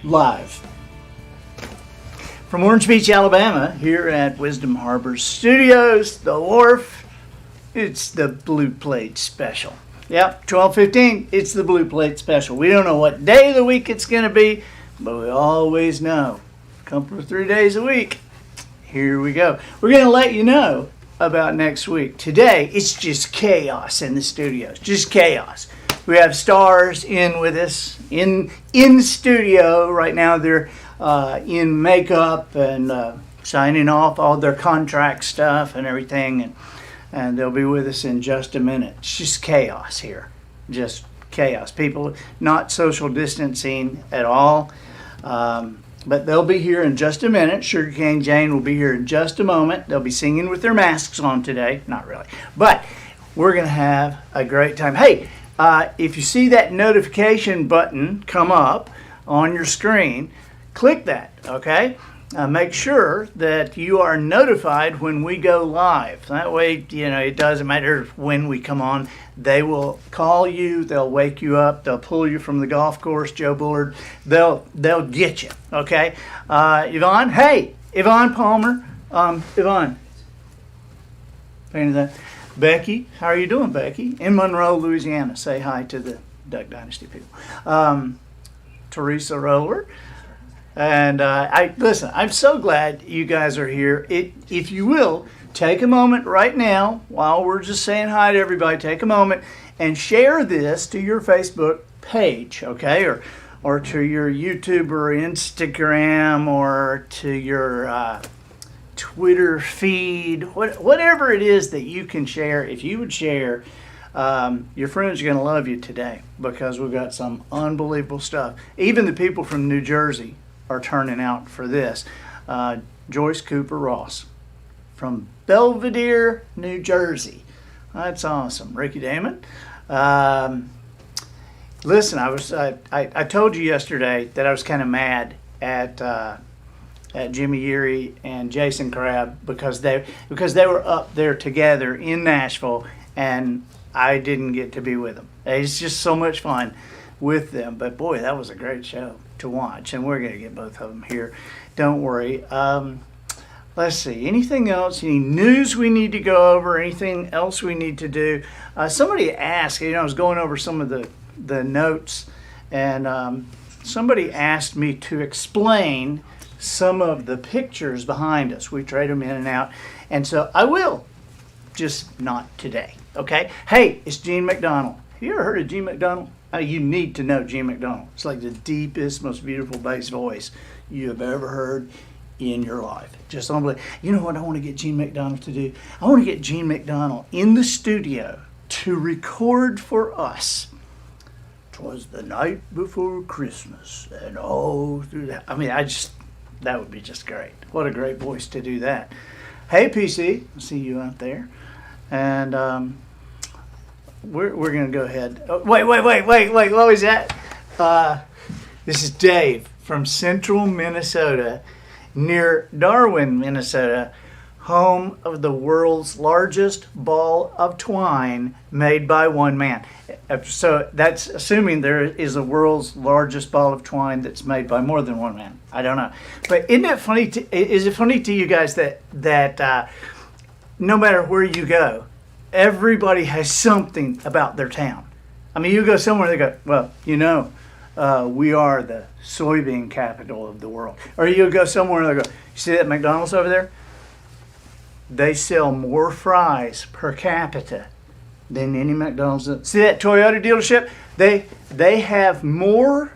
live from Orange Beach, Alabama, here at Wisdom Harbor Studios, the Wharf. It's the Blue Plate Special. Yep, 12:15, it's the Blue Plate Special. We don't know what day of the week it's going to be, but we always know. A couple of 3 days a week. Here we go. We're going to let you know about next week. Today, it's just chaos in the studios. Just chaos. We have stars in with us in studio right now. They're in makeup and signing off all their contract stuff and everything, and they'll be with us in just a minute. It's just chaos here, just chaos. People not social distancing at all, but they'll be here in just a minute. Sugarcane Jane will be here in just a moment. They'll be singing with their masks on today. Not really, but we're gonna have a great time. Hey. If you see that notification button come up on your screen, click that, okay? Make sure that you are notified when we go live. That way, it doesn't matter when we come on. They will call you, they'll wake you up, they'll pull you from the golf course, Joe Bullard. They'll get you, okay? Yvonne, hey, Yvonne Palmer. Yvonne. Painted that. Becky, how are you doing, Becky? In Monroe, Louisiana. Say hi to the Duck Dynasty people. Teresa Roller. And listen, I'm so glad you guys are here. If you will, take a moment right now, while we're just saying hi to everybody, take a moment and share this to your Facebook page, okay? Or to your YouTube or Instagram or to your Twitter feed, whatever it is that you can share. If you would share, your friends are going to love you today because we've got some unbelievable stuff. Even the people from New Jersey are turning out for this. Joyce Cooper Ross from Belvedere, New Jersey. That's awesome. Ricky Damon. Listen, I told you yesterday that I was kind of mad at Jimmy Yeary and Jason Crabb because they were up there together in Nashville and I didn't get to be with them. It's just so much fun with them. But boy, that was a great show to watch, and we're going to get both of them here. Don't worry. Let's see. Anything else? Any news we need to go over? Anything else we need to do? Somebody asked. I was going over some of the notes, and somebody asked me to explain some of the pictures behind us. We trade them in and out. And so I will, just not today. Okay? Hey, it's Gene McDonald. Have you ever heard of Gene McDonald? You need to know Gene McDonald. It's like the deepest, most beautiful bass voice you have ever heard in your life. Just unbelievable. You know what I want to get Gene McDonald to do? I want to get Gene McDonald in the studio to record for us. 'Twas the night before Christmas, and all through that. That would be just great. What a great voice to do that. Hey, PC, I see you out there. And we're going to go ahead. Oh, wait. What was that? This is Dave from Central Minnesota, near Darwin, Minnesota, home of the world's largest ball of twine made by one man. So that's assuming there is a world's largest ball of twine that's made by more than one man. I don't know. But isn't it funny? Is it funny to you guys that no matter where you go, everybody has something about their town? I mean, you go somewhere, they go, well, we are the soybean capital of the world. Or you go somewhere and they go, you see that McDonald's over there? They sell more fries per capita than any McDonald's. See that Toyota dealership? They have more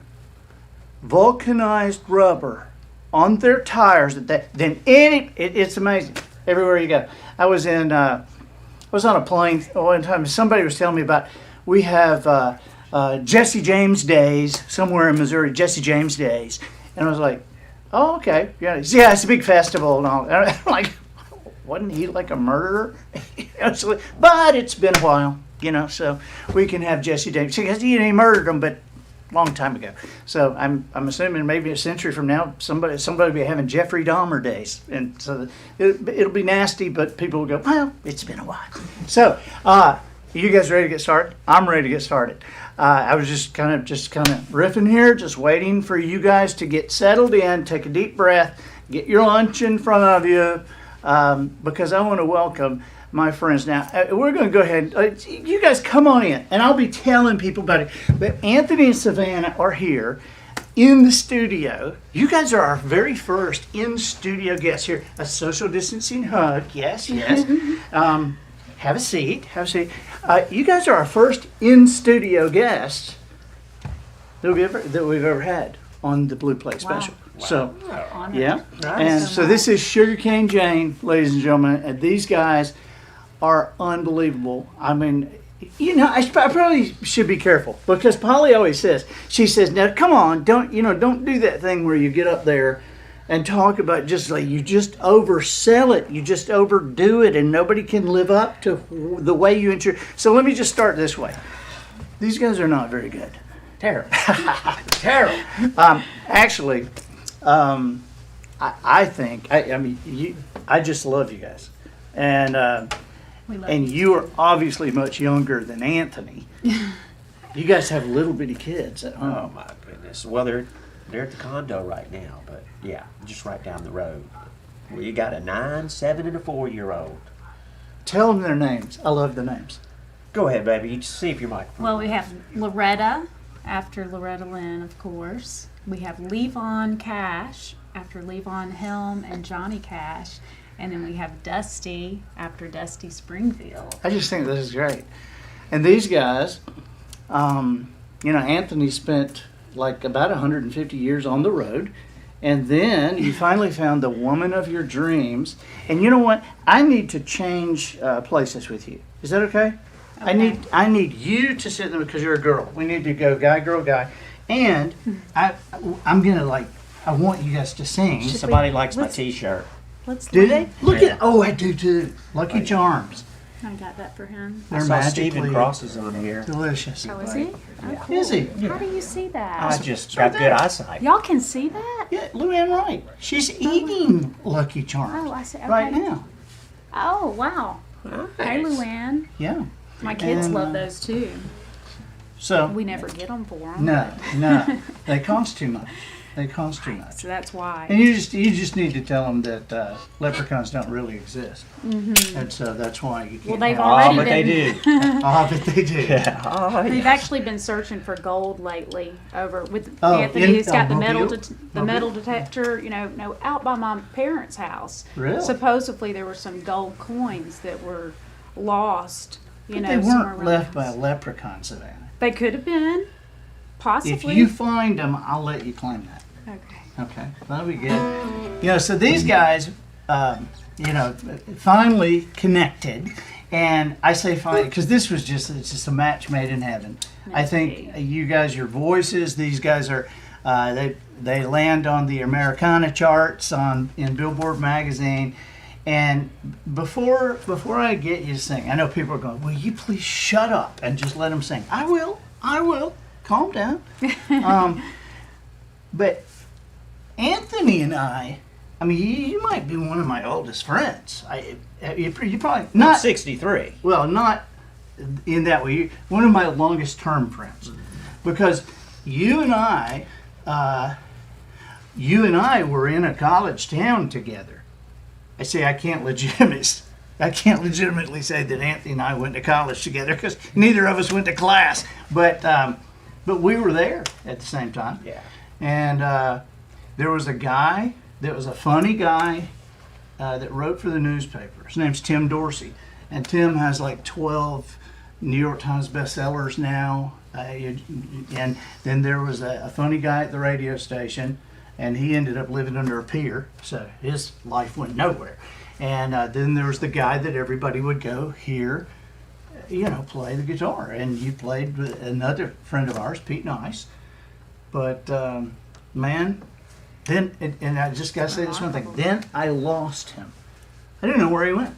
vulcanized rubber on their tires than any. It's amazing. Everywhere you go. I was on a plane one time. Somebody was telling me about we have Jesse James Days somewhere in Missouri. Jesse James Days, and I was like, oh, okay, yeah, it's a big festival and all. And I'm like, wasn't he like a murderer? But it's been a while, so we can have Jesse James. Because he murdered him, but a long time ago. So I'm assuming maybe a century from now, somebody will be having Jeffrey Dahmer days. And so it'll be nasty, but people will go, well, it's been a while. So You guys ready to get started? I'm ready to get started. I was just kind of riffing here, just waiting for you guys to get settled in, take a deep breath, get your lunch in front of you, because I want to welcome my friends. Now, we're going to go ahead. You guys come on in, and I'll be telling people about it. But Anthony and Savannah are here in the studio. You guys are our very first in-studio guests here. A social distancing hug. Yes, yes. Have a seat. Have a seat. You guys are our first in-studio guests that we've ever had on the Blue Plate Special. Wow. So, yeah. Nice. And so this is Sugarcane Jane, ladies and gentlemen. And these guys are unbelievable. I mean, you know, I probably should be careful because Polly always says, she says, now come on, don't do that thing where you get up there and talk about just like you just oversell it, you just overdo it, and nobody can live up to the way you intro. So let me just start this way. These guys are not very good. Terrible. Terrible. Actually, I think I just love you guys, and you are obviously much younger than Anthony. You guys have little bitty kids at home. Oh my goodness. Well, they're at the condo right now, but yeah, just right down the road. We got a 9, 7, and a 4-year-old. Tell them their names. I love the names. Go ahead, baby. You see if your microphone. Well, we have Loretta, after Loretta Lynn, of course. We have Levon Cash, after Levon Helm and Johnny Cash. And then we have Dusty, after Dusty Springfield. I just think this is great. And these guys, Anthony spent like about 150 years on the road. And then you finally found the woman of your dreams. And you know what? I need to change places with you. Is that okay? I need you to sit there because you're a girl. We need to go guy, girl, guy. And I'm going to I want you guys to sing. Somebody likes my t-shirt. Do they? Look at, I do too. Lucky Charms. I got that for him. I saw Stephen Cross is on here. Delicious. Oh, is he? Yeah. Oh, cool. Is he? How do you see that? I just got good eyesight. Y'all can see that? Yeah, Luann Wright. She's eating Lucky Charms Oh, I see. Okay. right now. Oh, wow. Nice. Hey, Luann. Yeah. My kids And, love those too. So We never get them for them. no, they cost too much. They cost too much. So that's why. And you just need to tell them that leprechauns don't really exist. Mm-hmm. And so that's why you can't. Well, they've have already but they been. do. but they do. Yeah. Oh, We've yeah. actually been searching for gold lately over with Oh, Anthony. in- He's got the Mobile? metal detector. No, out by my parents' house. Really? Supposedly there were some gold coins that were lost. But they somewhere weren't around left the by house. a leprechaun, Savannah. They could have been, possibly. If you find them, I'll let you claim that. Okay. Okay, that'll be good. So these guys, finally connected, and I say finally because this was it's just a match made in heaven. I think you guys, your voices, these guys are, they land on the Americana charts in Billboard magazine. And before I get you to sing, I know people are going, will you please shut up and just let them sing? I will. Calm down. But Anthony and I mean, you might be one of my oldest friends. You probably not 63. Well, not in that way. One of my longest term friends, because you and I were in a college town together. I say I can't legitimately say that Anthony and I went to college together because neither of us went to class. But we were there at the same time. Yeah. And there was a guy that was a funny guy that wrote for the newspaper. His name's Tim Dorsey. And Tim has like 12 New York Times bestsellers now. And then there was a funny guy at the radio station, and he ended up living under a pier, so his life went nowhere. And then there was the guy that everybody would go hear, play the guitar. And you played with another friend of ours, Pete Nice. But man, then, and I just got to say this one thing, then I lost him. I didn't know where he went.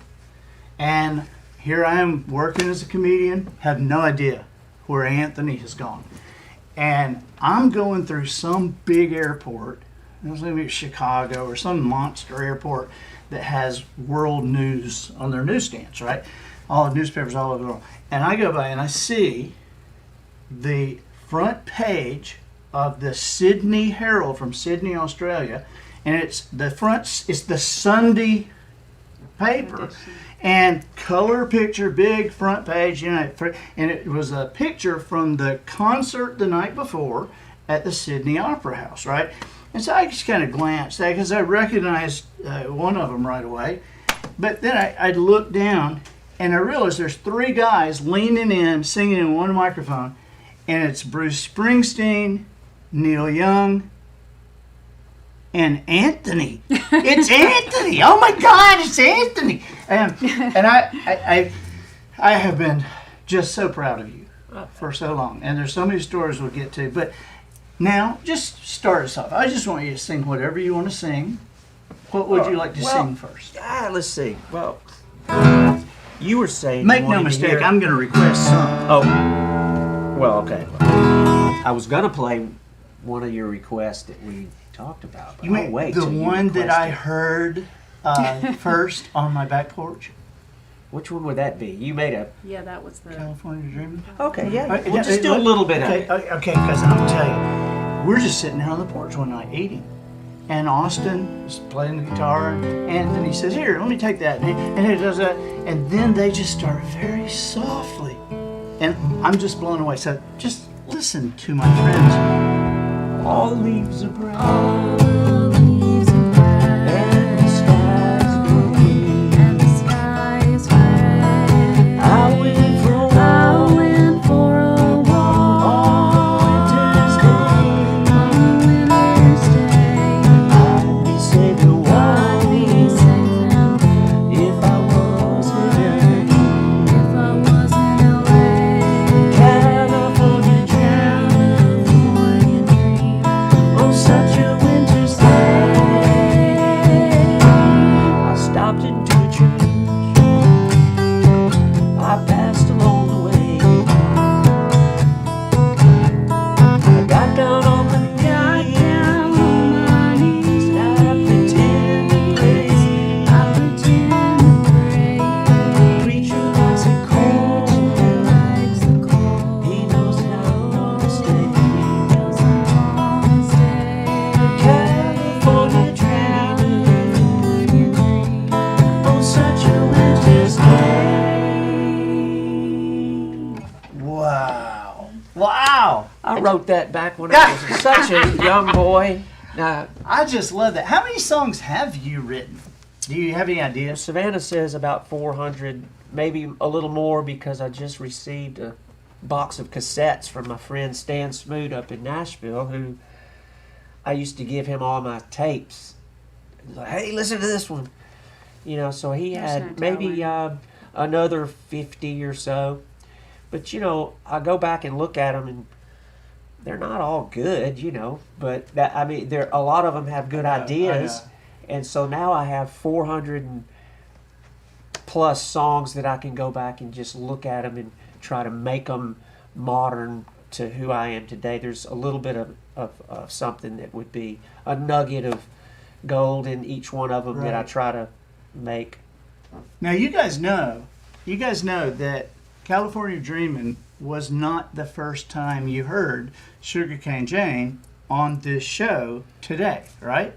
And here I am working as a comedian, have no idea where Anthony has gone. And I'm going through some big airport, it was maybe Chicago or some monster airport that has world news on their newsstands, right? all the newspapers all over the world. And I go by and I see the front page of the Sydney Herald from Sydney, Australia, and it's the Sunday paper, and color picture, big front page, and it was a picture from the concert the night before at the Sydney Opera House, right? And so I just kind of glanced at it because I recognized one of them right away. But then I looked down and I realized there's three guys leaning in, singing in one microphone, and it's Bruce Springsteen, Neil Young, and Anthony. It's Anthony. Oh my God, it's Anthony. And I have been just so proud of you for so long. And there's so many stories we'll get to. But now, just start us off. I just want you to sing whatever you want to sing. What would you like to sing first? Let's see. Well, you were saying. Make no mistake, I'm going to request some. Oh, well, okay. I was gonna play one of your requests that we talked about. You mean the one that I heard first on my back porch? Which one would that be? You made a Yeah, that was the. California Dreaming? okay, yeah. Right, We'll just do a little bit of it. Okay, because I'm going to tell you, we're just sitting there on the porch one night eating. And Austin was playing the guitar, and Anthony says, "Here, let me take that." And he does that. And then they just start very softly. And I'm just blown away. So just listen to my friends. All the leaves are brown. All the leaves are brown, And the sky's green. and the sky is gray. I went for a I walk went for a walk on a winter's day. on a winter's day. I'd be safe and I'd be warm safe and warm if I was in if I was in LA. California dream California dream. on such a winter's day. I stopped into a church. I passed along the way. I got down on my knees. And I pretend to pray. I pretend to pray. Preacher likes it cold. Likes the cold. He knows how to stay. Knows I'm gonna stay. California dreaming on such a winter's day. Wow. Wow. I wrote that back when I was such a young boy. I just love that. How many songs have you written? Do you have any ideas? Savannah says about 400, maybe a little more, because I just received a box of cassettes from my friend Stan Smoot up in Nashville, who I used to give him all my tapes. He's like, hey, listen to this one. You know, so he There's had no maybe another 50 or so. But, you know, I go back and look at them, and they're not all good, you know. But, I mean, a lot of them have good I know. ideas. And so now I have 400 and plus songs that I can go back and just look at them and try to make them modern to who I am today. There's a little bit of something that would be a nugget of gold in each one of them that I Right. try to make. Now you guys know that California Dreamin' was not the first time you heard Sugarcane Jane on this show today, right?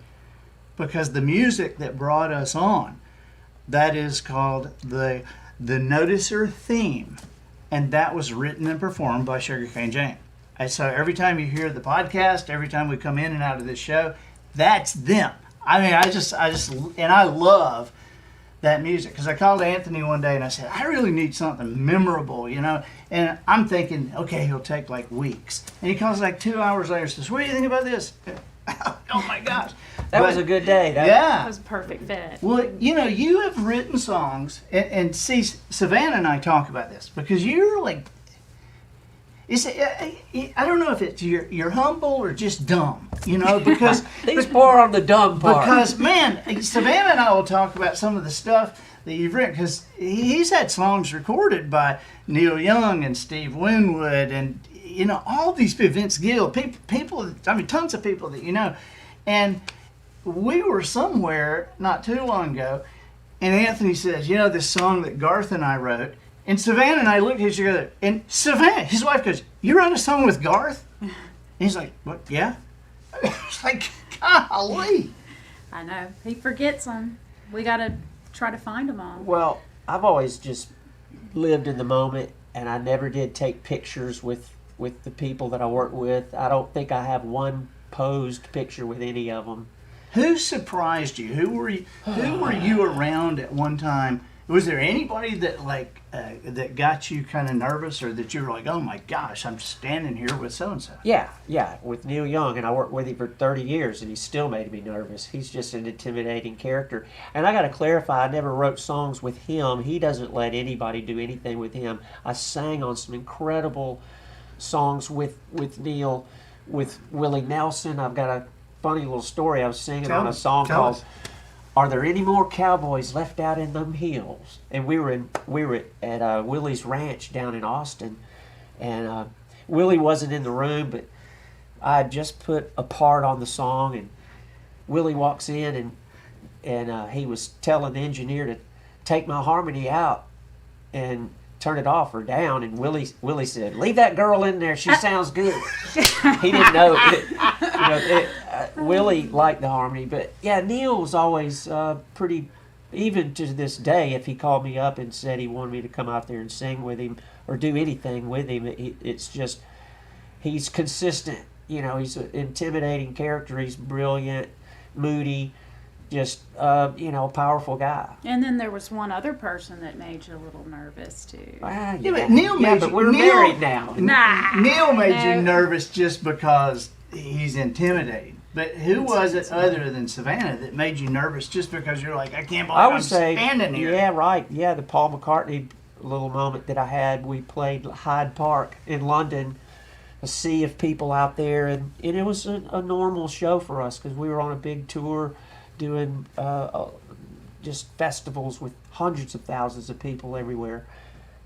Because the music that brought us on, that is called the Noticer theme, and that was written and performed by Sugarcane Jane. And so every time you hear the podcast, every time we come in and out of this show, that's them. I mean, I love that music, because I called Anthony one day and I said, I really need something memorable, you know, and I'm thinking, okay, he'll take like weeks, and he calls like 2 hours later and says, what do you think about this? Oh my gosh, That was a good day. That yeah. was a perfect fit. Well, you know, you have written songs, and see, Savannah and I talk about this because you're like, I don't know if it's you're humble or just dumb, you know, because These more on the dumb part. because man, Savannah and I will talk about some of the stuff that you've written, because he's had songs recorded by Neil Young and Steve Winwood and, you know, all these people, Vince Gill, people, I mean, tons of people that you know. And we were somewhere not too long ago, And Anthony says, this song that Garth and I wrote. And Savannah and I looked at each other. And Savannah, his wife, goes, "You wrote a song with Garth?" And he's like, "What? Yeah." It's like, golly. I know. He forgets them. We got to try to find them all. Well, I've always just lived in the moment, and I never did take pictures with the people that I work with. I don't think I have one posed picture with any of them. Who surprised you? Who were you around at one time? Was there anybody that that got you kind of nervous, or that you were like, "Oh my gosh, I'm standing here with so and so"? Yeah, with Neil Young, and I worked with him for 30 years, and he still made me nervous. He's just an intimidating character. And I got to clarify, I never wrote songs with him. He doesn't let anybody do anything with him. I sang on some incredible songs with Neil, with Willie Nelson. I've got a funny little story. I was singing on a song called "Are There Any More Cowboys Left Out in Them Hills?" And we were at Willie's Ranch down in Austin, and Willie wasn't in the room, but I had just put a part on the song, and Willie walks in, and he was telling the engineer to take my harmony out and turn it off or down, and Willie said, "Leave that girl in there. She sounds good." He didn't know it. Willie liked the harmony, but yeah, Neil was always pretty. Even to this day, if he called me up and said he wanted me to come out there and sing with him or do anything with him, it's just he's consistent. He's an intimidating character. He's brilliant, moody, just powerful guy. And then there was one other person that made you a little nervous too. Yeah, but Neil made but you, we're married now. Neil made No. you nervous just because he's intimidating. But who was it other than Savannah that made you nervous just because you're like, "I can't believe I'm standing here"? Yeah, right. Yeah, the Paul McCartney little moment that I had. We played Hyde Park in London, a sea of people out there, and it was a normal show for us because we were on a big tour doing just festivals with hundreds of thousands of people everywhere.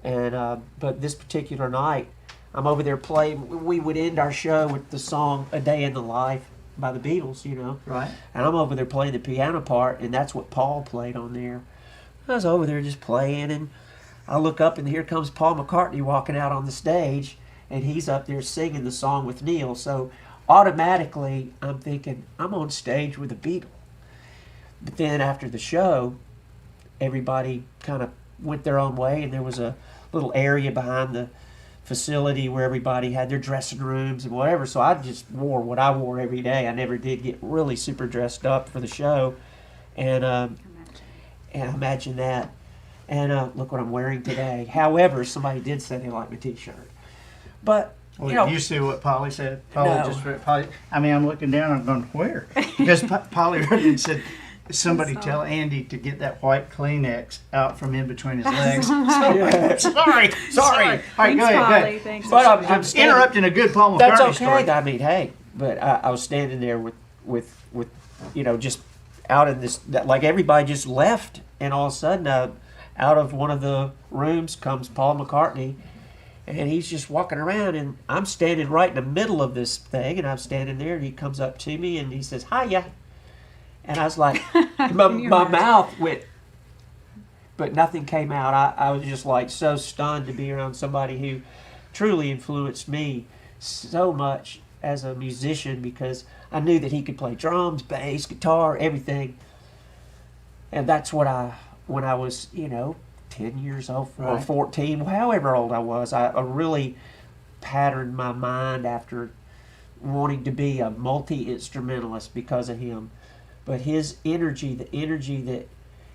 And but this particular night, I'm over there playing. We would end our show with the song "A Day in the Life" by the Beatles, Right. And I'm over there playing the piano part, and that's what Paul played on there. I was over there just playing, and I look up, and here comes Paul McCartney walking out on the stage, and he's up there singing the song with Neil. So automatically, I'm thinking, I'm on stage with the Beatles. But then after the show, everybody kind of went their own way, and there was a little area behind the facility where everybody had their dressing rooms and whatever. So I just wore what I wore every day. I never did get really super dressed up for the show. And imagine that. And look what I'm wearing today. However, somebody did say they liked my t-shirt. But You see what Polly said? Polly No. just read Polly. I mean, I'm looking down. I'm going, where? Because Polly read it and said, "Somebody tell Andy to get that white Kleenex out from in between his legs." Sorry. All right, Thanks, go ahead. Polly. Thanks. But I'm standing- Interrupting a good Paul McCartney That's okay. story. I mean, hey, but I was standing there with just out in this, like everybody just left, and all of a sudden, out of one of the rooms comes Paul McCartney, and he's just walking around, and I'm standing right in the middle of this thing, and I'm standing there, and he comes up to me, and he says, "Hiya," and I was like, my mouth went. But nothing came out. I was just like so stunned to be around somebody who truly influenced me so much as a musician, because I knew that he could play drums, bass, guitar, everything. And that's what when I was, 10 years old or Right. 14, however old I was, I really patterned my mind after wanting to be a multi-instrumentalist because of him. But his energy, the energy that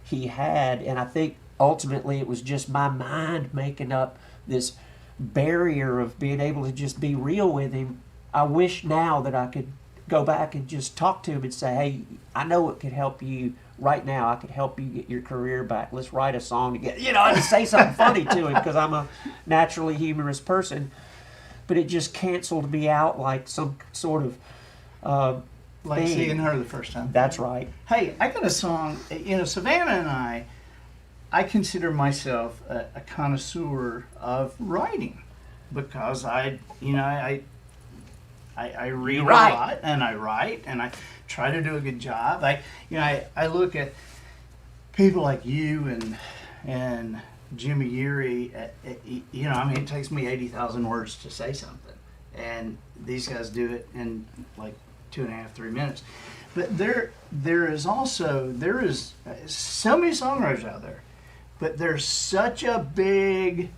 he had, and I think ultimately it was just my mind making up this barrier of being able to just be real with him. I wish now that I could go back and just talk to him and say, "Hey, I know it could help you right now. I could help you get your career back. Let's write a song together." And say something funny to him, because I'm a naturally humorous person. But it just canceled me out like some sort of Like thing. seeing her the first time. That's right. Hey, I got a song. Savannah and I consider myself a connoisseur of writing, because I read a Right. lot, and I write, and I try to do a good job. I look at people like you and Jimmy Yeary, you know, I mean, it takes me 80,000 words to say something, and these guys do it in like 2.5, 3 minutes. But there is so many songwriters out there, but there's such a big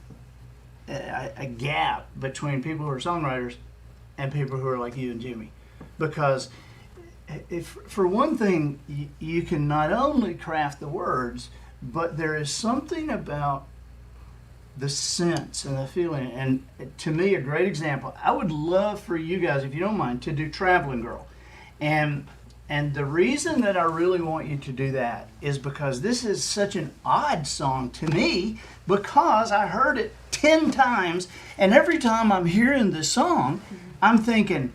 a gap between people who are songwriters and people who are like you and Jimmy, because if for one thing you can not only craft the words, but there is something about the sense and the feeling. And to me, a great example, I would love for you guys, if you don't mind, to do Traveling Girl. And the reason that I really want you to do that is because this is such an odd song to me, because I heard it 10 times, and every time I'm hearing the song, I'm thinking,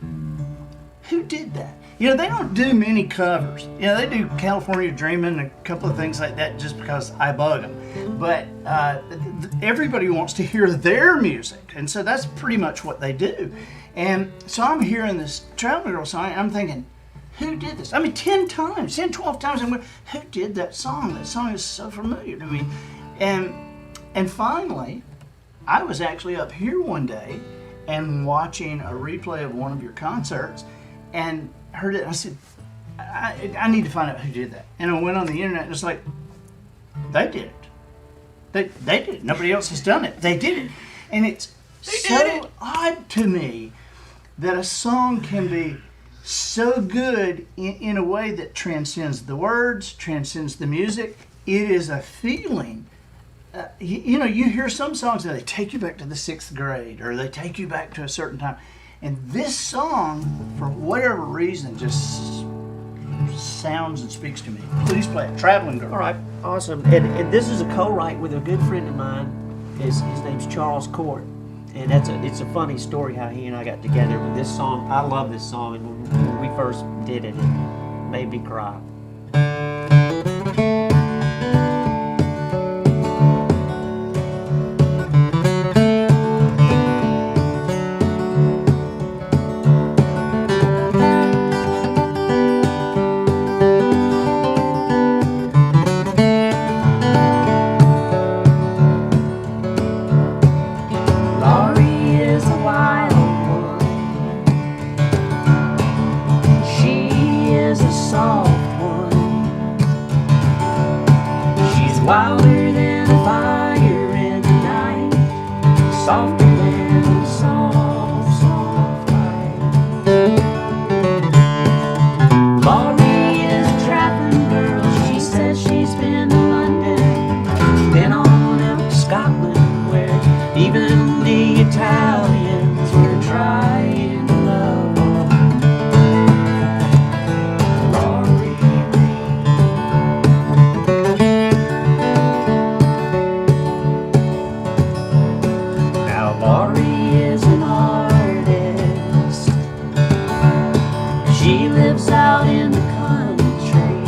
who did that? You know, they don't do many covers. You know, they do California Dreamin' and a couple of things like that just because I bug them. But everybody wants to hear their music, and so that's pretty much what they do. And so I'm hearing this Traveling Girl song, and I'm thinking, who did this? I mean, 10 times, 10, 12 times, I'm going, who did that song? That song is so familiar to me. And finally, I was actually up here one day and watching a replay of one of your concerts, and heard it. I said, I need to find out who did that. And I went on the internet, and it's like, they did it. They did it. Nobody else has done it. They did it. And it's so odd to me that a song can be so good in a way that transcends the words, transcends the music. It is a feeling. You know, you hear some songs that they take you back to the 6th grade, or they take you back to a certain time. And this song, for whatever reason, just sounds and speaks to me. Please play it. Traveling Girl. All right, awesome. And this is a co-write with a good friend of mine. His name's Charles Court. And it's a funny story how he and I got together. But this song, I love this song. And when we first did it, it made me cry. Wilder than a fire in the night, softer than a soft, soft light. Laurie is a traveling girl. She says she's been to London, been on up to Scotland, where even the Italians were trying to love her. She lives out in the country,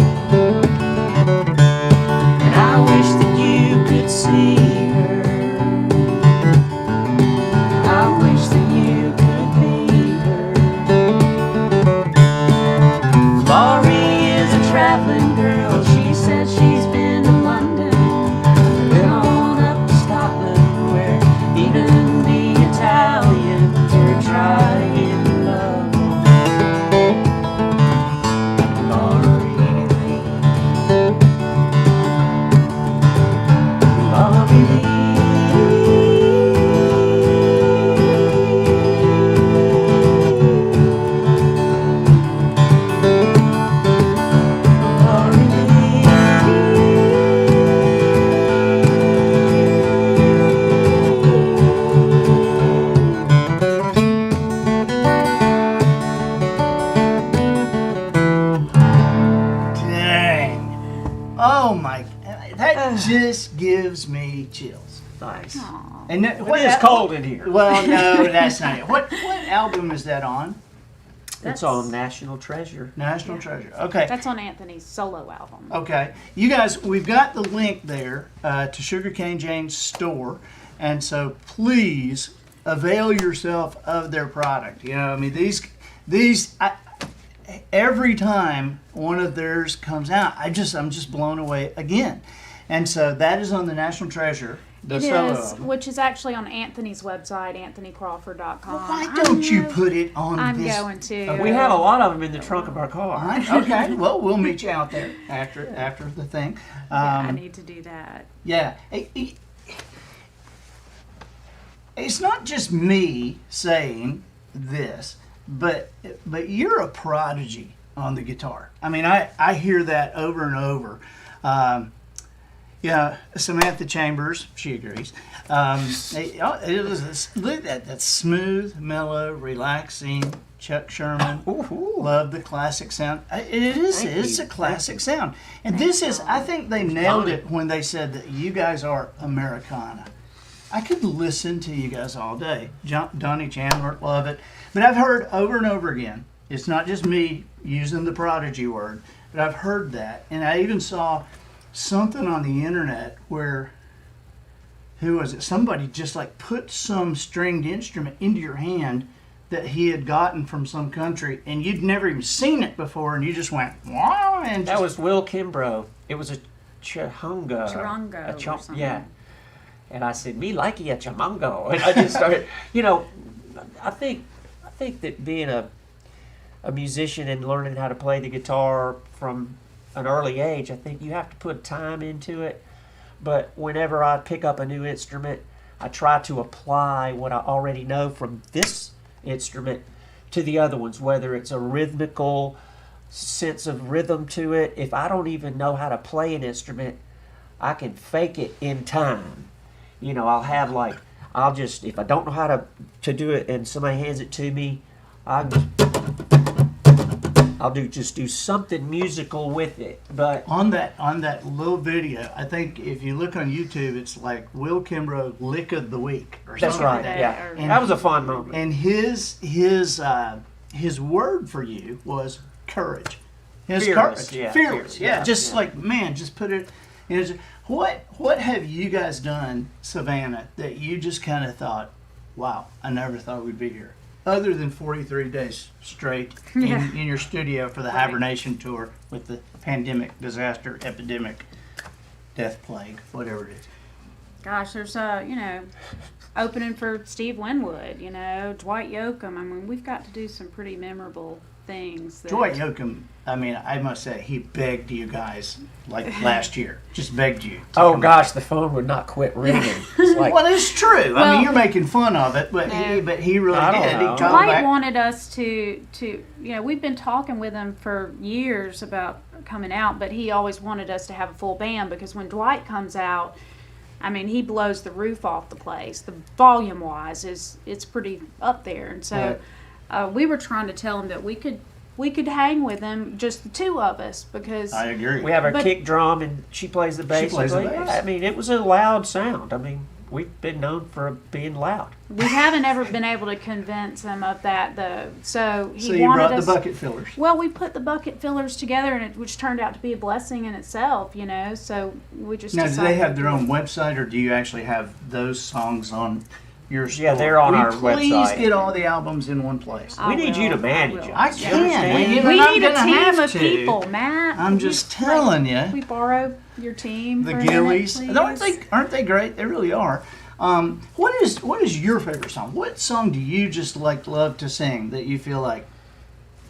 and I wish that you could see her. I wish that you could be her. Laurie is a traveling girl. She says she's been to London, been on up to Scotland, where even the Italians are trying to love her. Oh my, that just gives me chills. Nice. Aw. And It is cold in here. Well, no, that's not it. What album is that on? It's on National Treasure. National Treasure. Okay. That's on Anthony's solo album. Okay. You guys, we've got the link there to Sugarcane Jane's store. And so please avail yourself of their product. You know, I mean, these every time one of theirs comes out, I'm just blown away again. And so that is on the National Treasure. The It solo is, album. which is actually on Anthony's website, anthonycrawford.com. Well, why don't you put it on I'm this? going to. We have a lot of them in the trunk of our car. All right, okay. Well, we'll meet you out there after the thing. I need to do that. Yeah. It's not just me saying this, but you're a prodigy on the guitar. I mean, I hear that over and over. Yeah, Samantha Chambers, she agrees. It was that smooth, mellow, relaxing Chuck Sherman. Ooh. Love the classic sound. It's a classic sound. And this is, I think they nailed it when they said that you guys are Americana. I could listen to you guys all day. Donnie Chandler, love it. But I've heard over and over again, it's not just me using the prodigy word, but I've heard that. And I even saw something on the internet where, who was it? Somebody just like put some stringed instrument into your hand that he had gotten from some country, and you'd never even seen it before, and you just went, wow. And That was Will Kimbrough. It was a charango. Charango or something. Yeah. And I said, me like a chamango. And I just started, I think that being a musician and learning how to play the guitar from an early age, I think you have to put time into it. But whenever I pick up a new instrument, I try to apply what I already know from this instrument to the other ones, whether it's a rhythmical sense of rhythm to it. If I don't even know how to play an instrument, I can fake it in time. I'll just, if I don't know how to do it and somebody hands it to me, I'll just do something musical with it. But on that little video, I think if you look on YouTube, it's like Will Kimbrough Lick of the Week or that's something right. like that. Yeah, And that was a fun moment. And his word for you was courage. His Fearless, courage, yeah, fearless. Yeah, yeah, just yeah. like man, just put it. What have you guys done, Savannah, that you just kind of thought, wow, I never thought we'd be here, other than 43 days straight in your studio for the Right. hibernation tour with the pandemic, disaster, epidemic, death plague, whatever it is. Gosh, there's opening for Steve Winwood, Dwight Yoakam. I mean, we've got to do some pretty memorable things. Dwight Yoakam, I mean, I must say, he begged you guys like last year, just begged you. to Oh come gosh, the phone would not quit ringing. It's like, Well, it's true. I Well- mean, you're making fun of it, but he really I don't did. know. He called Dwight back. wanted us to we've been talking with him for years about coming out, but he always wanted us to have a full band because when Dwight comes out, I mean, he blows the roof off the place. The volume wise it's pretty up there, and so we were trying to tell him that we could hang with him, just the two of us, because I agree. we have our But- kick drum and she plays the bass. plays the Yeah, bass. I mean, it was a loud sound. I mean, we've been known for being loud. we haven't ever been able to convince him of that though. So he So you wanted brought us. the bucket fillers. Well, we put the bucket fillers together, which turned out to be a blessing in itself, So we just Now, do decided they have to their do own website, or do you actually have those songs on your store? Yeah, they're on Will you our please website. get all the albums in one place? I We need you to will, manage will. it. I You can. understand? You know, We I'm need a gonna team have of to. people, Matt. I'm just telling you. We borrow your team. The for a minute, Gillies, please? aren't they great? They really are. What is your favorite song? What song do you just love to sing that you feel like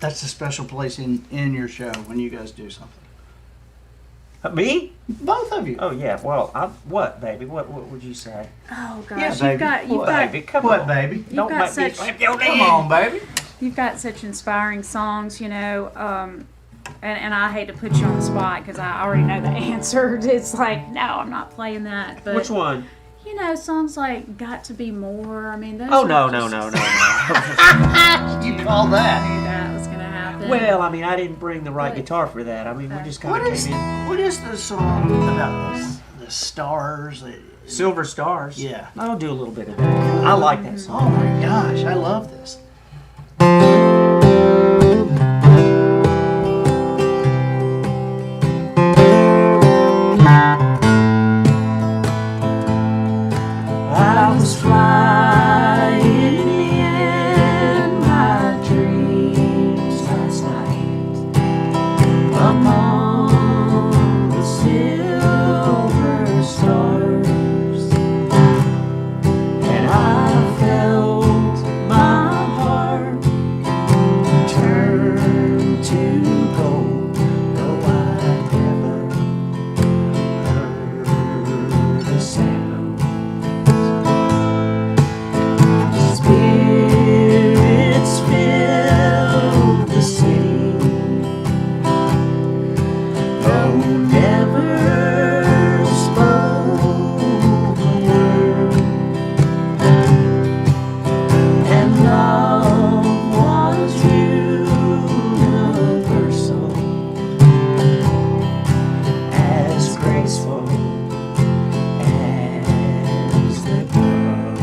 that's a special place in your show when you guys do something? Me? Both of you. Oh yeah. Well, what, baby? What would you say? Oh gosh, Yeah, you've baby. got What, Baby, come What, on. baby? You've got make me such- slap your Come leg. on, baby. you've got such inspiring songs, and I hate to put you on the spot because I already know the answer. It's like, no, I'm not playing that. But Which one? songs like "Got to Be More." I mean, those. Oh are no. You call that? Knew that was gonna happen. Well, I mean, I didn't bring the right But- guitar for that. I mean, we just kind What of is came in. what is the song about the stars? Silver Stars. Yeah. I'll do a little bit of that. I like that song. Oh my gosh, I love this. I was flying in my dreams last night. go, though I never heard the sound. Spirits fill the city, though never spoke a word, and love was universal, as graceful as the girl.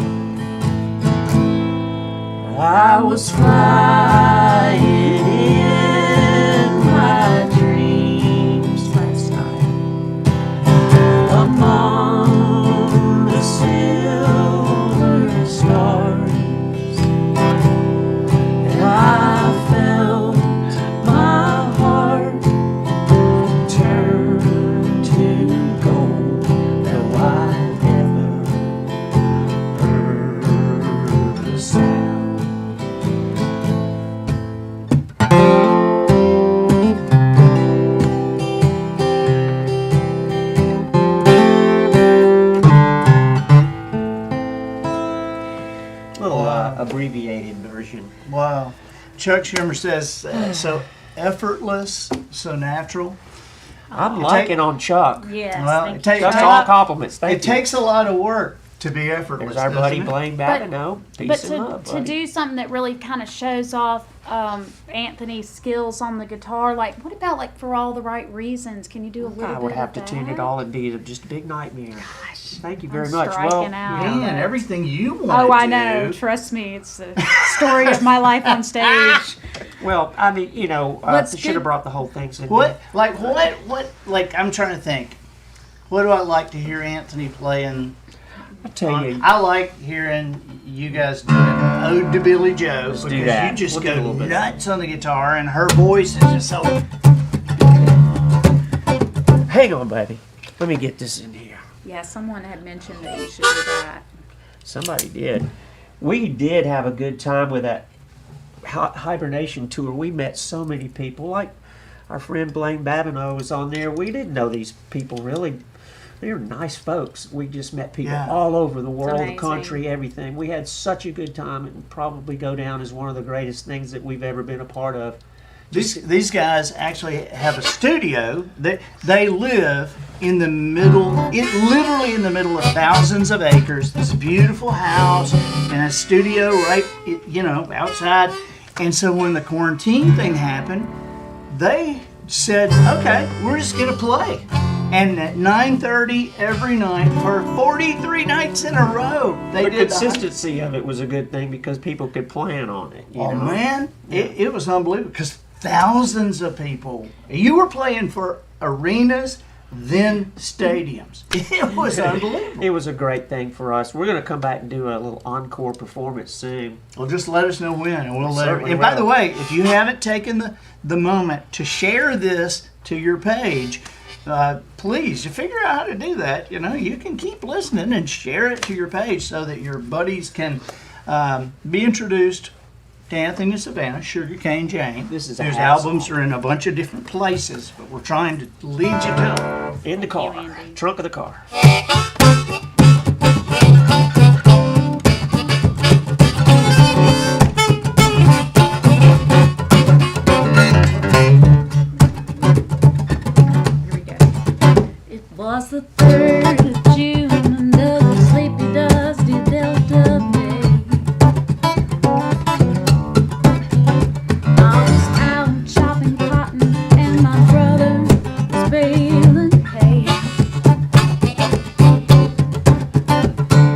I was flying in my dreams last night among the silver stars, and I felt my heart turn to gold, though I never heard the sound. Little abbreviated version. Wow. Chuck Schumer says, so effortless, so natural. I'm liking on Chuck. Yes. Well, thank it takes- you. That's all compliments. Thank It you. takes a lot of work to be effortless. There's our buddy doesn't it? Blaine But- Babineau. But Peace and love, to buddy. do something that really kind of shows off Anthony's skills on the guitar, like what about like For All the Right Reasons? Can you do a little I bit would have of to that? tune it all and be just a big nightmare. Gosh, Thank you I'm very much. striking out. Man, everything you want Oh, to I do. know. Trust me, it's the story of my life on stage. Well, I mean, you know, What's should good- have brought the whole thing. So What, I'm trying to think. What do I like to hear Anthony playing? I tell you, I like hearing you guys doing Ode to Billy Joe Let's do because that. you just We'll do a go little bit. nuts on the guitar and her voice is just so. hang on, baby. Let me get this in here. Yeah, someone had mentioned that you should do that. Somebody did. We did have a good time with that hibernation tour. We met so many people. Like our friend Blaine Babineau was on there. We didn't know these people really. They were nice folks. We just met people Yeah. all over the world, the amazing. country, everything. We had such a good time. It would probably go down as one of the greatest things that we've ever been a part of. These guys actually have a studio. They live in the middle, literally in the middle of thousands of acres. This beautiful house and a studio right, outside. And so when the quarantine thing happened, they said, "Okay, we're just gonna play." And at 9:30 every night for 43 nights in a row, they The did consistency of it was a good thing because people could plan on it. You Oh know? man, it was unbelievable because thousands of people. You were playing for arenas, then stadiums. It was unbelievable. It was a great thing for us. We're going to come back and do a little encore performance soon. Well, just let us know when, and we'll let. Certainly And by will. the way, if you haven't taken the moment to share this to your page, please, you figure out how to do that. You can keep listening and share it to your page so that your buddies can be introduced to Anthony and Savannah, Sugarcane Jane. This is a Whose house albums song. are in a bunch of different places, but we're trying to lead you to them. In the car. Andy. Trunk of the car. Here we go. It was the 3rd of June, another sleepy, dusty Delta day. I was out chopping cotton, and my brother was baling hay.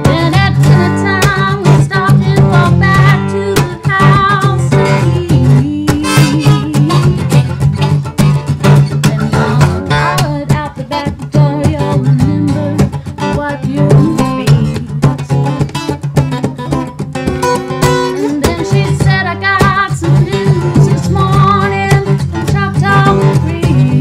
Then at dinner time, we stopped and walked back to the house to eat. And Mama hollered out the back door, "You'll remember to wipe your feet." And then she said, "I got some news this morning from Choctaw Creek."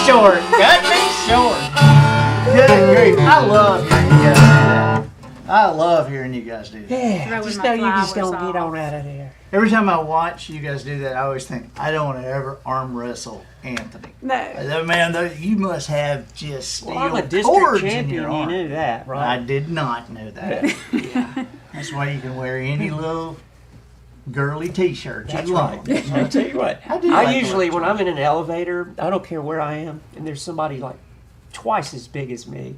short. Cut me short. Good grief. I love hearing you guys do that. I love hearing you guys do that. Yeah, Throwing just my know you just flowers don't get off. on out of there. Every time I watch you guys do that, I always think, I don't want to ever arm wrestle Anthony. No. That man, you must have just steel Well, I'm a district cords in champion. your You arm. knew that, I right? did not know that. Yeah. That's why you can wear any little girly T-shirt That's you like. right. I'll tell you what. I do like I usually, when electronics. I'm in an elevator, I don't care where I am, and there's somebody like twice as big as me,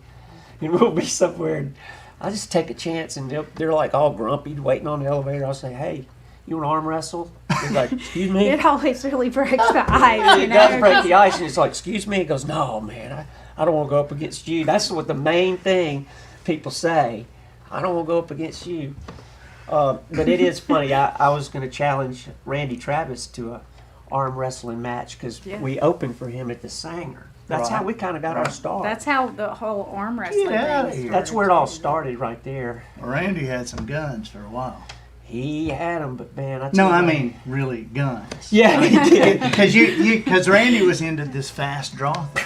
and we'll be somewhere, and I just take a chance, and they're like all grumpy, waiting on the elevator. I'll say, "Hey, you want to arm wrestle?" They're like, "Excuse me." It always really breaks the ice, you It know. does break the ice, and it's like, "Excuse me." He goes, "No, man, I don't want to go up against you." That's what the main thing people say. I don't want to go up against you. But it is funny. I was going to challenge Randy Travis to a arm wrestling match because Yeah. we opened for him at the Sanger. That's how Right. we kind of got our start. That's how the whole arm wrestling Get outta thing here. started. That's where it all started right there. Randy had some guns for a while. He had them, but man, I No, tell you I what. mean really guns. Yeah, he did. Because Randy was into this fast draw thing.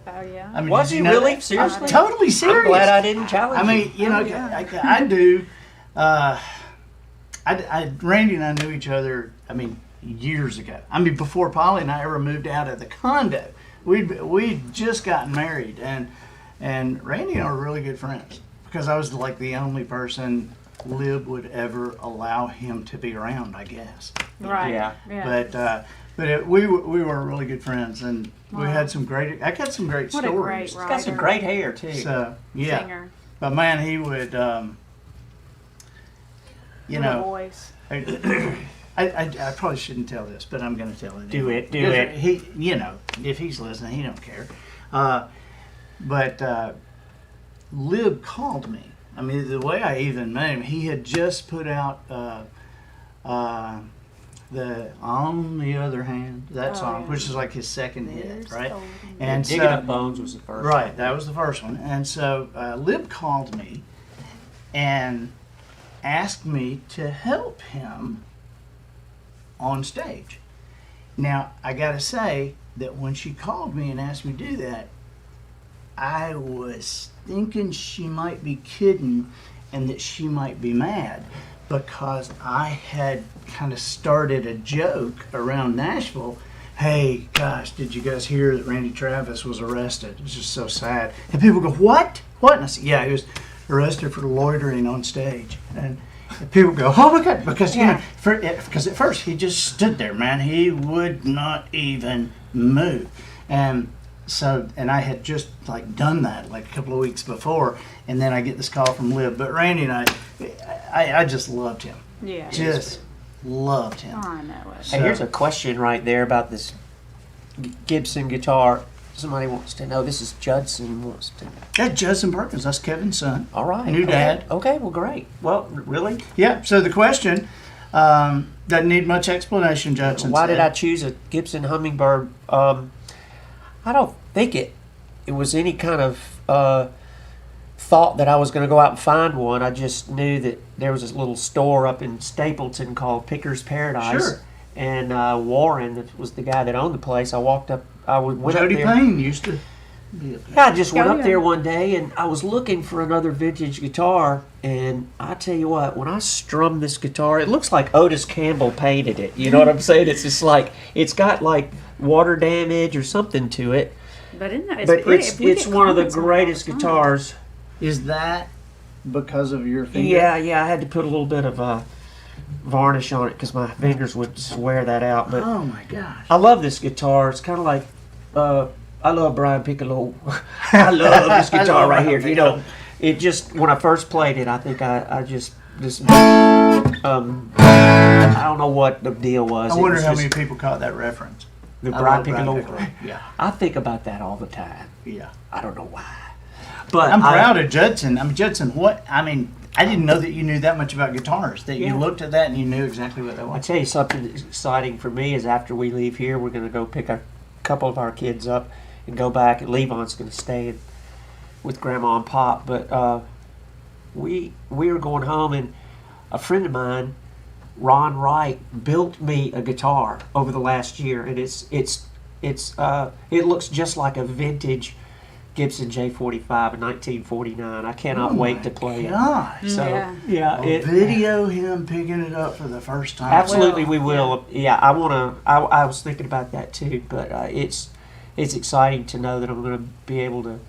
Oh, yeah. I mean, Was did he you know really? that? Seriously? I'm totally serious. I'm glad I didn't challenge I mean, you know, yeah. I do. Randy and I knew each other. I mean, years ago. I mean, before Polly and I ever moved out of the condo, we'd just gotten married, and Randy and I were really good friends because I was like the only person Lib would ever allow him to be around, I guess. Right. Yeah. We were really good friends, and we had some great. I got some great What a stories. great He's got some writer. great hair too. So yeah, Singer. but man, he would. You What a know, voice. I probably shouldn't tell this, but I'm going to tell it. Do anyway. it, do Because it. He, you know, if he's listening, he don't care. But Lib called me. I mean, the way I even met him, he had just put out the "On the Other Hand" that song, yeah. which is like his second hit, Years right? old. And Digging Up Bones was the first. right, that was the first one. And so Lib called me and asked me to help him on stage. Now, I got to say that when she called me and asked me to do that, I was thinking she might be kidding and that she might be mad because I had kind of started a joke around Nashville. Hey, gosh, did you guys hear that Randy Travis was arrested? It was just so sad. And people go, what? What? And I said, yeah, he was arrested for loitering on stage. And people go, oh my God, because you know, because at first he just stood there, man. He would not even move. And so, and I had just like done that like a couple of weeks before, and then I get this call from Lib. But Randy and I just loved him. Yeah. Just loved him. I know it. Hey, here's a question right there about this Gibson guitar. Somebody wants to know. This is Judson wants to know. That's Judson Perkins. That's Kevin's son. All right. New okay. dad. Okay, well, great. Well, really? Yeah. So the question doesn't need much explanation, Judson. Why said. did I choose a Gibson Hummingbird? I don't think it was any kind of thought that I was going to go out and find one. I just knew that there was this little store up in Stapleton called Picker's Paradise. Sure. And Warren that was the guy that owned the place. I walked up. Went Jody up there. Payne used to be up there. Yeah, I just went Oh, up yeah. there one day and I was looking for another vintage guitar. And I tell you what, when I strum this guitar, it looks like Otis Campbell painted it. You know what I'm saying? It's just like, it's got like water damage or something to it. But isn't that, But pretty. it's We it's get one of the comments on it all greatest the time. guitars. Is that because of your finger? Yeah, I had to put a little bit of varnish on it because my fingers would swear that out. But Oh my gosh. I love this guitar. It's kind of like I love Brian Piccolo. I love this I guitar love right Brian here. You know, it just when I first played it, I think I just I don't know what the deal was. I It wonder was how just many people caught that reference. the I Brian love Brian Piccolo. Piccolo. Yeah, I think about that all the time. yeah. I don't know why, but I'm proud of Judson. I mean, Judson, I didn't know that you knew that much about guitars, that Yeah. you looked at that and you knew exactly what that I was. tell you something that's exciting for me is after we leave here, we're going to go pick a couple of our kids up and go back. And Levon's going to stay with Grandma and Pop. But we are going home, and a friend of mine, Ron Wright, built me a guitar over the last year, and it's it looks just like a vintage Gibson J45 in 1949. I cannot wait to play it. Gosh. So yeah, We'll video him picking it up for the first time. absolutely we will. Yeah, I was thinking about that too, but it's exciting to know that I'm going to be able to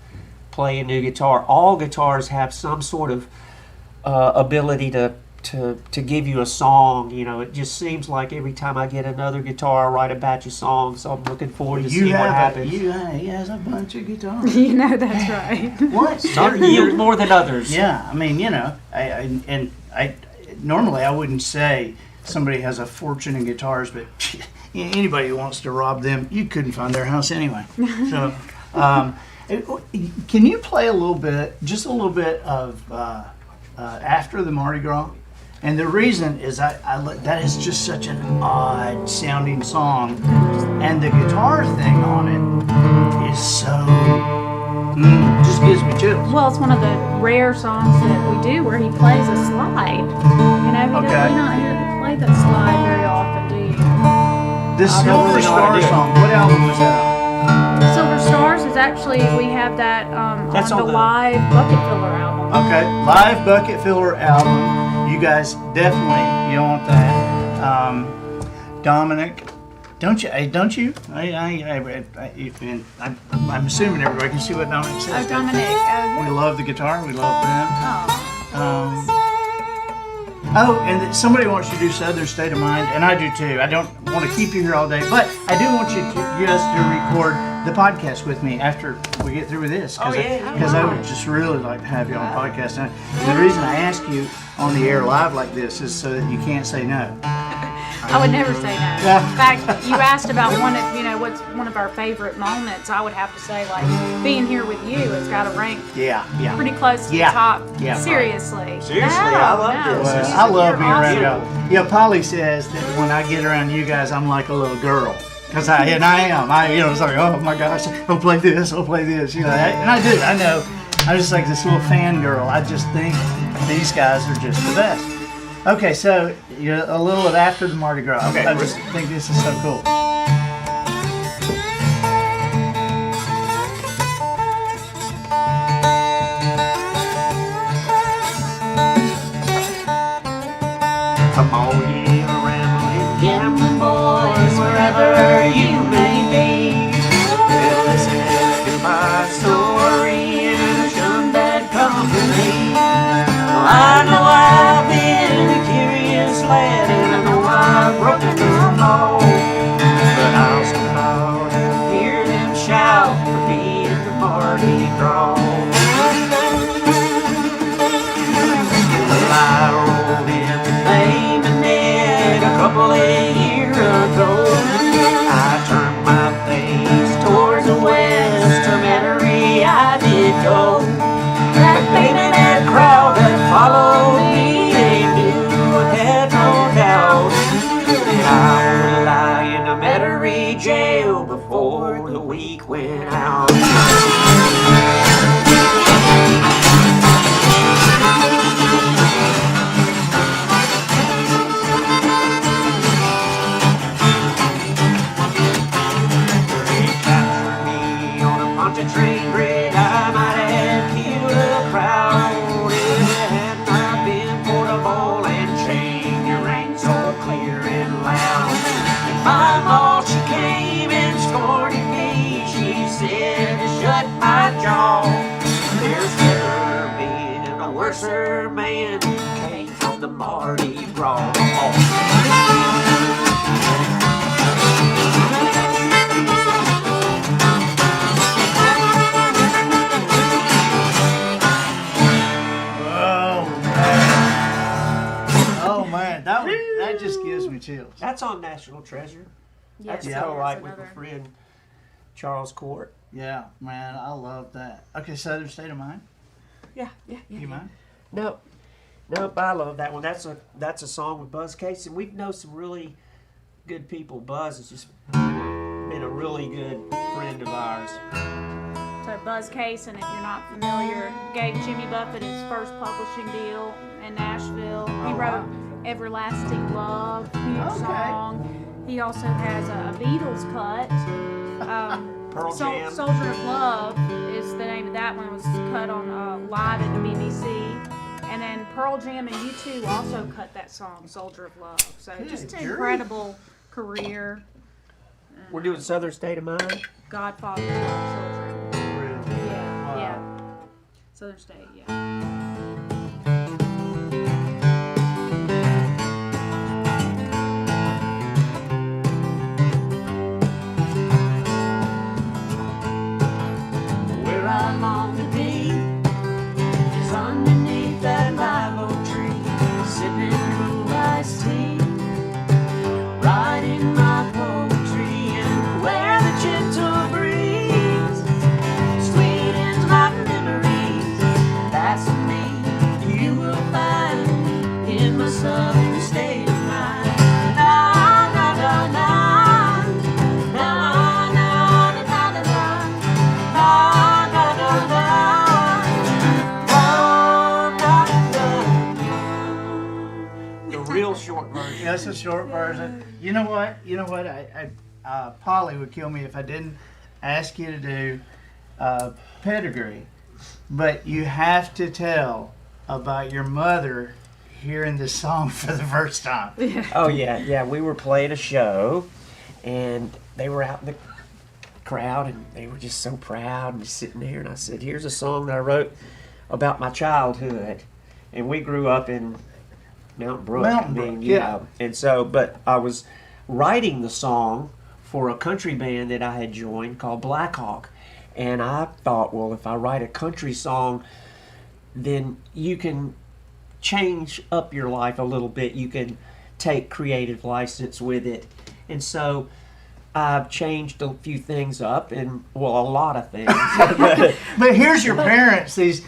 play a new guitar. All guitars have some sort of ability to give you a song. You know, it just seems like every time I get another guitar, I write a batch of songs. So I'm looking forward to seeing what happens. He has a bunch of guitars. You know that's right. What? Some yield more than others. Yeah, I mean, you know, I normally I wouldn't say somebody has a fortune in guitars, but anybody who wants to rob them, you couldn't find their house anyway. So, can you play a little bit, just a little bit of After the Mardi Gras? And the reason is that is just such an odd sounding song, and the guitar thing on it is so just gives me chills. Well, it's one of the rare songs that we do where he plays a slide. You know, we don't hear him play that slide very often, do you? This Silver Star song, what album was that on? Silver Stars is actually, we have that That's on the on the- live Bucket Filler album. Okay, live Bucket Filler album. You guys definitely, you want that. Dominic, don't you? I'm assuming everybody can see what Dominic says. Oh, Dominic. We love the guitar. We love them. Oh. And somebody wants you to do Southern State of Mind, and I do too. I don't want to keep you here all day, but I do want you to record the podcast with me after we get through with this. Because I would just really like to have you on the podcast. And the reason I ask you on the air live like this is so that you can't say no. I would never say no. In fact, you asked about what's one of our favorite moments. I would have to say, like, being here with you, it's got to rank Yeah. pretty close to the top. Yeah. Seriously. Seriously, I love this. Well, I love being around You're y'all. Yeah, Polly says that when I get around you guys, I'm like a little girl. Because I am. It's like, oh my gosh, I'll play this. You know, and I do. I know. I'm just like this little fangirl. I just think these guys are just the best. Okay, so a little of After the Mardi Gras. Okay, I just think this is so cool. Come on, you rambling gambling boys, wherever you may be. Well, listen to my story and shun bad company. Well, I know I've been a curious lad, and I know I've broken the law, but I'll somehow hear them shout for me in the Mardi Gras. Well, I rolled in with Dame and Ned a couple of years ago. I turned my face towards the west, to Metairie I did go. But baby, that crowd that followed me, they knew I had no doubt that I would lie in the Metairie jail before the week went out. Train red, I might have killed a crowd if it had not been for the ball and chain. You rang so clear and loud. And my mom, she came and scorned me. She said to shut my jaw. There's never been a worser man came from the Mardi Gras. That just gives me chills. That's on National Treasure. Yes, That's co-write with my friend Charles Court. Yeah, man, I love that. Okay, Southern State of Mind. Yeah. You mind? Nope, I love that one. That's a song with Buzz Case, and we know some really good people. Buzz has just been a really good friend of ours. So Buzz Case, and if you're not familiar, gave Jimmy Buffett his first publishing deal in Nashville. He wrote Everlasting Love, huge song. He also has a Beatles cut Pearl Jam. Soldier of Love is the name of that one. It was cut on live at the BBC. And then Pearl Jam and U2 also cut that song, Soldier of Love. So just an incredible career. We're doing Southern State of Mind. Godfather of children. Really? Yeah, Wow. yeah. Southern State, yeah. Where I long to be is underneath that live oak tree, sipping cool iced tea, writing my poetry, and where the gentle breeze sweetens my memories. That's me you will find in my southern state of mind. Na na na na, na na na na na na. The real short version. That's a short version. You know what? Polly would kill me if I didn't ask you to do pedigree. But you have to tell about your mother hearing this song for the first time. Oh yeah. We were playing a show, and they were out in the crowd, and they were just so proud and just sitting there. And I said, "Here's a song that I wrote about my childhood," and we grew up in Mountain Brook. Yeah. know. And so, but I was writing the song for a country band that I had joined called Black Hawk, and I thought, well, if I write a country song, then you can change up your life a little bit. You can take creative license with it. And so I've changed a few things up, and well, a lot of things. But here's your parents, these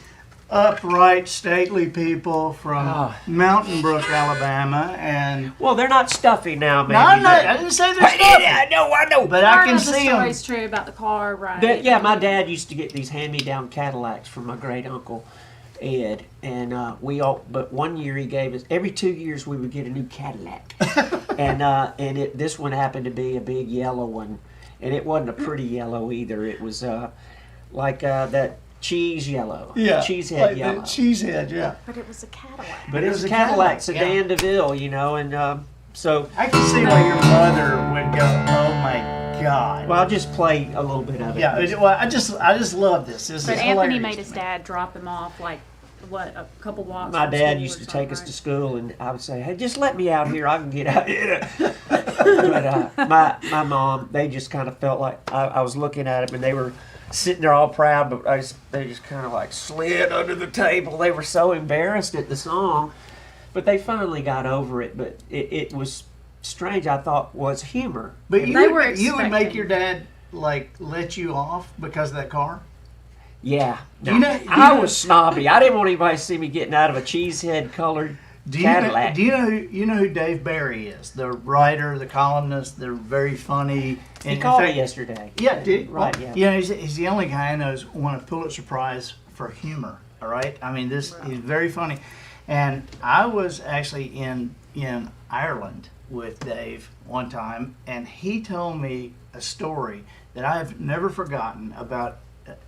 upright, stately people from Mountain Brook, Alabama, and Well, they're not stuffy now, baby. no, I'm not, I didn't say they're stuffy, I know. but I Part can of the see them. story's true about the car ride. Yeah, my dad used to get these hand-me-down Cadillacs from my great uncle Ed, and but one year he gave us, every 2 years we would get a new Cadillac, and this one happened to be a big yellow one, and it wasn't a pretty yellow either. It was like that cheese yellow, cheesehead like yellow. the cheesehead, yeah. But it was a Cadillac. But it was a Cadillac sedan DeVille, and so. I can see why your mother would go, "Oh my God." Well, I'll just play a little bit of it. Yeah, well, I just love this. This But is Anthony hilarious made to his me. dad drop him off a couple blocks. My from dad school used or to take us something, to school, and I would say, "Hey, just let me out here. I can get out here." But my mom, they just kind of felt like I was looking at them, and they were sitting there all proud, but they just kind of like slid under the table. They were so embarrassed at the song, but they finally got over it. But it was strange. I thought was humor. But They were you would make expecting. your dad like let you off because of that car? Yeah, You know- I was snobby. I didn't want anybody to see me getting out of a cheesehead colored Cadillac. Do you know who Dave Barry is? The writer, the columnist. They're very funny. He And in called me fact- yesterday. Yeah, did Right, well, yeah. You know, he's the only guy I know who's won a Pulitzer Prize for humor. All right, I mean he's very funny, and I was actually in Ireland with Dave one time, and he told me a story that I've never forgotten about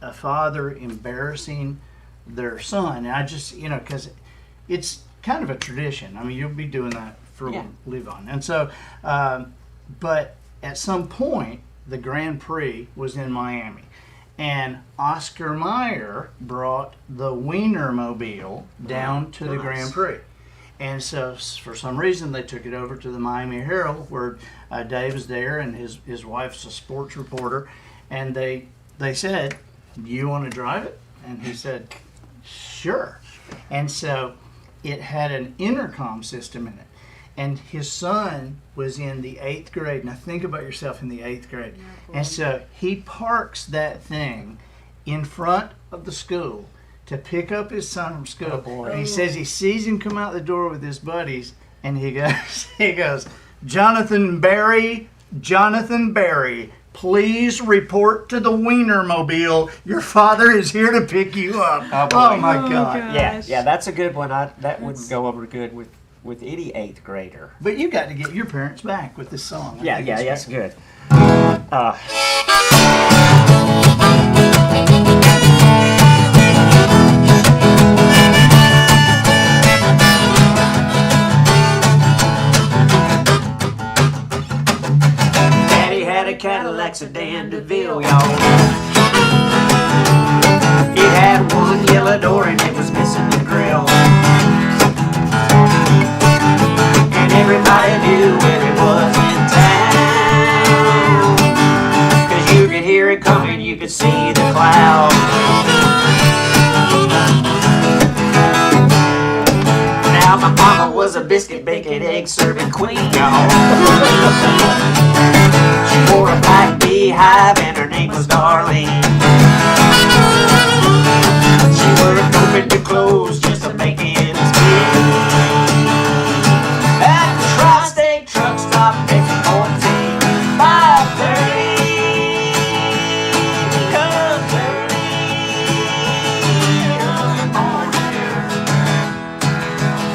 a father embarrassing their son, and I just because it's kind of a tradition. I mean, you'll be doing that for Yeah. live on, and so, but at some point, the Grand Prix was in Miami, and Oscar Mayer brought the Wienermobile down to the nice. Grand Prix. And so, for some reason, they took it over to the Miami Herald, where Dave was there, and his wife's a sports reporter. And they said, "You want to drive it?" And he said, "Sure." And so, it had an intercom system in it. And his son was in the 8th grade. Now, think about yourself in the 8th grade. And so, he parks that thing in front of the school to pick up his son from school. Oh, boy. And he says he sees him come out the door with his buddies, and he goes, Jonathan Barry, please report to the Wienermobile. Your father is here to pick you up." Oh, boy. Oh my Oh, God. God. Yeah, that's a good one. That wouldn't go over good with any 8th grader. But you got to get your parents back with this song. I Yeah, think yeah, it's that's good. that's a Dandeville, y'all. It had one yellow door and it was missing the grill. And everybody knew where it was in town, 'cause you could hear it coming, you could see the cloud. Now my mama was a biscuit baking, egg serving queen, y'all. She wore a black beehive and her name was Darlene. She worked open to close just to make ends meet. At the Tri-State Truck Stop, exit 14, 5:30 comes early in the morning.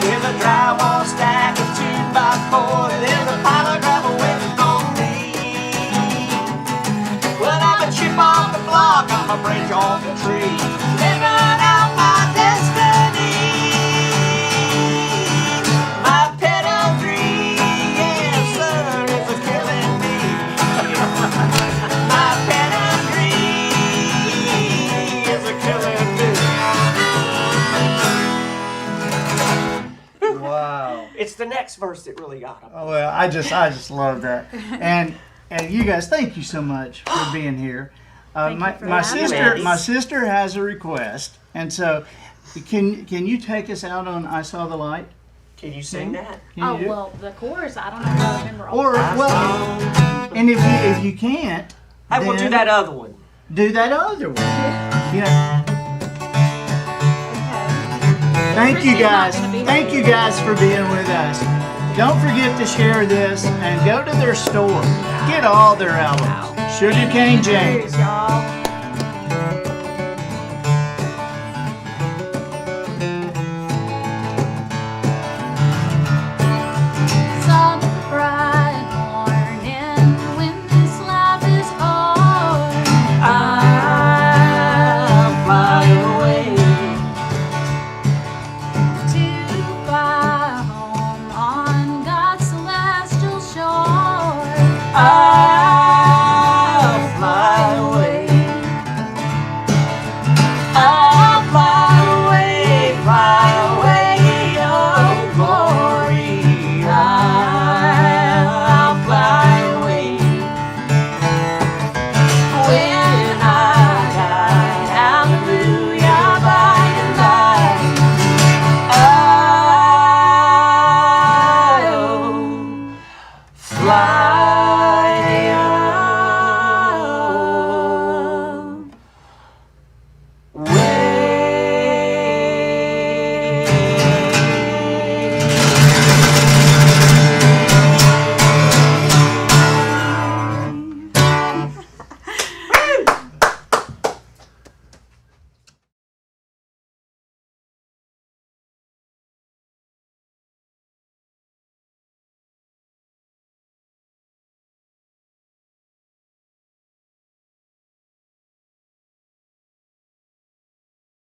With a drywall stack of 2x4, there's a pile of gravel waiting on me. Well, I'm a chip off the block, I'm a branch off the tree, living out my destiny. My pedigree, yes sir, is a killing me. My pedigree is a killing me. Wow. It's the next verse that really got him. Oh, well, I just love that. And you guys, thank you so much for being here. Thank you for My having sister, us. my sister has a request, and so can you take us out on "I Saw the Light"? Can you sing that? Can Oh, you do it? well, the chorus, I don't know if I remember all Or that. well, and if you can't, I will do then that other one. Do that other one. Yeah. Thank you Christine's not guys. gonna be Thank you guys for being with us. Don't forget to share this and go to their store. Get all their albums. Sugarcane James. Cheers, y'all.